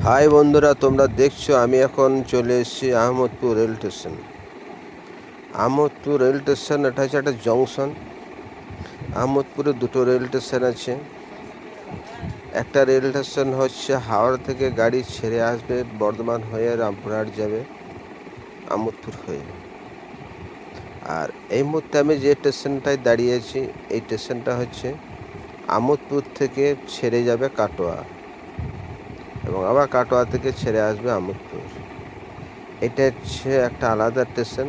High বন্ধুরা, তোমরা দেখছো আমি এখন চলে এসেছি Ahmadpur rail station. Ahmadpur rail station এটা হচ্ছে একটা জংশন। আহমদপুরে দুটো রেল স্টেশন আছে। একটা রেল স্টেশন হচ্ছে হাওড়া থেকে গাড়ি ছেড়ে আসবে, বর্ধমান হয়ে রামপুরহাট যাবে আহমদপুর হয়ে। আর এই মুহূর্তে আমি যে স্টেশনটায় দাঁড়িয়ে আছি, এই স্টেশনটা হচ্ছে আহমদপুর থেকে ছেড়ে যাবে কাটোয়া এবং আবার কাটোয়া থেকে ছেড়ে আসবে আহমদপুর। এটা হচ্ছে একটা আলাদা স্টেশন।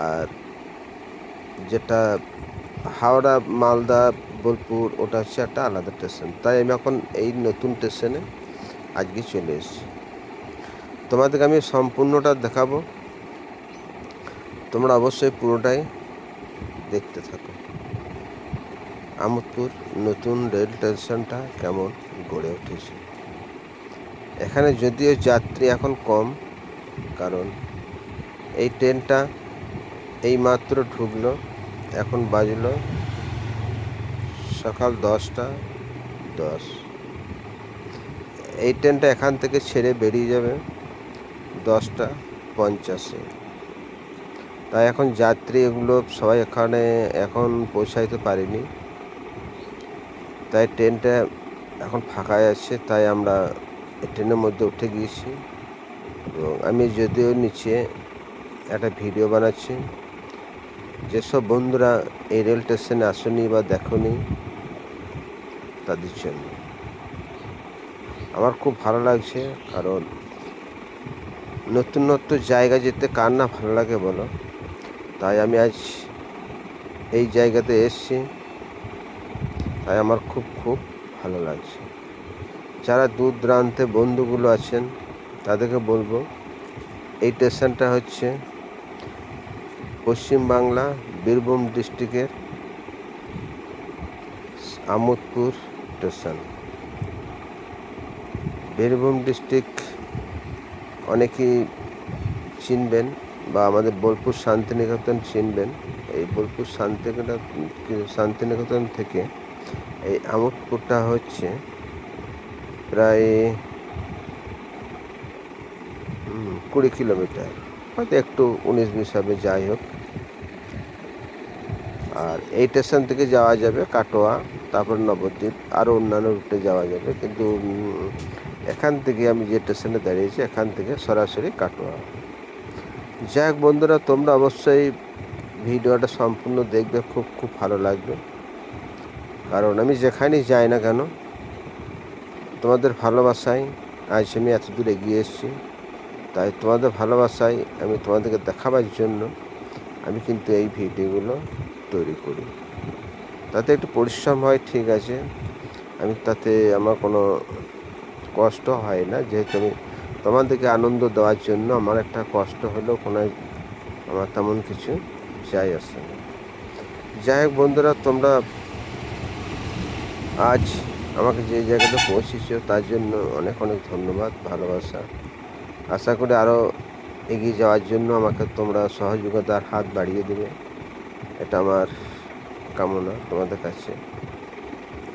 আর যেটা হাওড়া মালদা বোলপুর ওটা হচ্ছে একটা আলাদা স্টেশন। তাই আমি এখন এই নতুন স্টেশনে আজকে চলে এসেছি। তোমাদেরকে আমি সম্পূর্ণটা দেখাবো, তোমরা অবশ্যই পুরোটাই দেখতে থাকো। আহমদপুর নতুন রেল স্টেশনটা কেমন গড়ে উঠেছে। এখানে যদিও যাত্রী এখন কম, কারণ এই ট্রেনটা এই মাত্র ঢুকলো, এখন বাজলো সকাল 10টা 10। এই ট্রেনটা এখান থেকে ছেড়ে বেরিয়ে যাবে 10টা 50-এ। তাই এখন যাত্রী এগুলো সবাই এখানে এখন পৌঁছাইতে পারেনি, তাই ট্রেনটা এখন ফাঁকাই আছে। তাই আমরা ট্রেনের মধ্যে উঠে গিয়েছি এবং আমি যদিও নিচে একটা ভিডিও বানাচ্ছি। যেসব বন্ধুরা এই রেল স্টেশনে আসেনি বা দেখোনি তাদের জন্য আমার খুব ভালো লাগছে, কারণ নতুন নতুন জায়গা যেতে কার না ভালো লাগে বলো। তাই আমি আজ এই জায়গাতে এসেছি, তাই আমার খুব খুব ভালো লাগছে। যারা দূর দূরান্তে বন্ধুগুলো আছেন তাদেরকে বলবো, এই স্টেশনটা হচ্ছে পশ্চিমবাংলা বীরভূম ডিস্ট্রিক্টের আহমদপুর স্টেশন। বীরভূম ডিস্ট্রিক্ট অনেকেই চিনবেন বা আমাদের বোলপুর শান্তিনিকেতন চিনবেন। এই বোলপুর শান্তিনিকেতন থেকে এই আহমদপুরটা হচ্ছে প্রায় 20 কিলোমিটার, হয়তো একটু 19-20 হবে, যাই হোক। আর এই স্টেশন থেকে যাওয়া যাবে কাটোয়া, তারপর নবদ্বীপ, আরও অন্যান্য রুটে যাওয়া যাবে, কিন্তু এখান থেকে আমি যে স্টেশনে দাঁড়িয়েছি এখান থেকে সরাসরি কাটোয়া। যাই হোক বন্ধুরা, তোমরা অবশ্যই ভিডিওটা সম্পূর্ণ দেখবে, খুব খুব ভালো লাগবে। কারণ আমি যেখানেই যাই না কেন, তোমাদের ভালোবাসায় আজ আমি এত দূর এগিয়ে এসেছি। তাই তোমাদের ভালোবাসায় আমি তোমাদেরকে দেখাবার জন্য আমি কিন্তু এই ভিডিওগুলো তৈরি করি। তাতে একটু পরিশ্রম হয়, ঠিক আছে, আমি তাতে আমার কোনো কষ্ট হয় না, যেহেতু আমি তোমাদেরকে আনন্দ দেওয়ার জন্য আমার একটা কষ্ট হলেও কোনো আমার তেমন কিছু যাই আসে না। যাই হোক বন্ধুরা, তোমরা আজ আমাকে যে জায়গাতে পৌঁছেছো তার জন্য অনেক অনেক ধন্যবাদ, ভালোবাসা। আশা করি আরও এগিয়ে যাওয়ার জন্য আমাকে তোমরা সহযোগিতার হাত বাড়িয়ে দেবে, এটা আমার কামনা তোমাদের কাছে।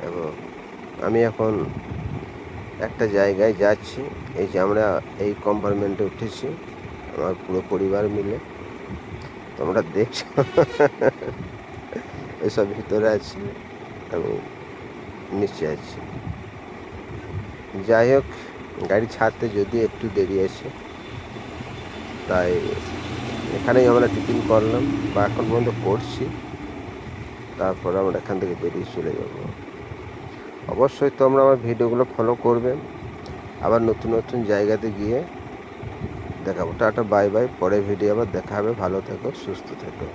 এবং আমি এখন একটা জায়গায় যাচ্ছি, এই যে আমরা এই কম্পার্টমেন্টে উঠেছি আমার পুরো পরিবার মিলে, তোমরা দেখছো এসব ভিতরে আছি এবং নিচে আছি। যাই হোক, গাড়ি ছাড়তে যদি একটু দেরি আছে, তাই এখানেই আমরা টিফিন করলাম বা এখন পর্যন্ত করছি, তারপর আমরা এখান থেকে বেরিয়ে চলে যাব। অবশ্যই তোমরা আমার ভিডিওগুলো ফলো করবে, আবার নতুন নতুন জায়গাতে গিয়ে দেখাবো। টাটা, বাই বাই, পরের ভিডিও আবার দেখা হবে। ভালো থেকো, সুস্থ থেকো।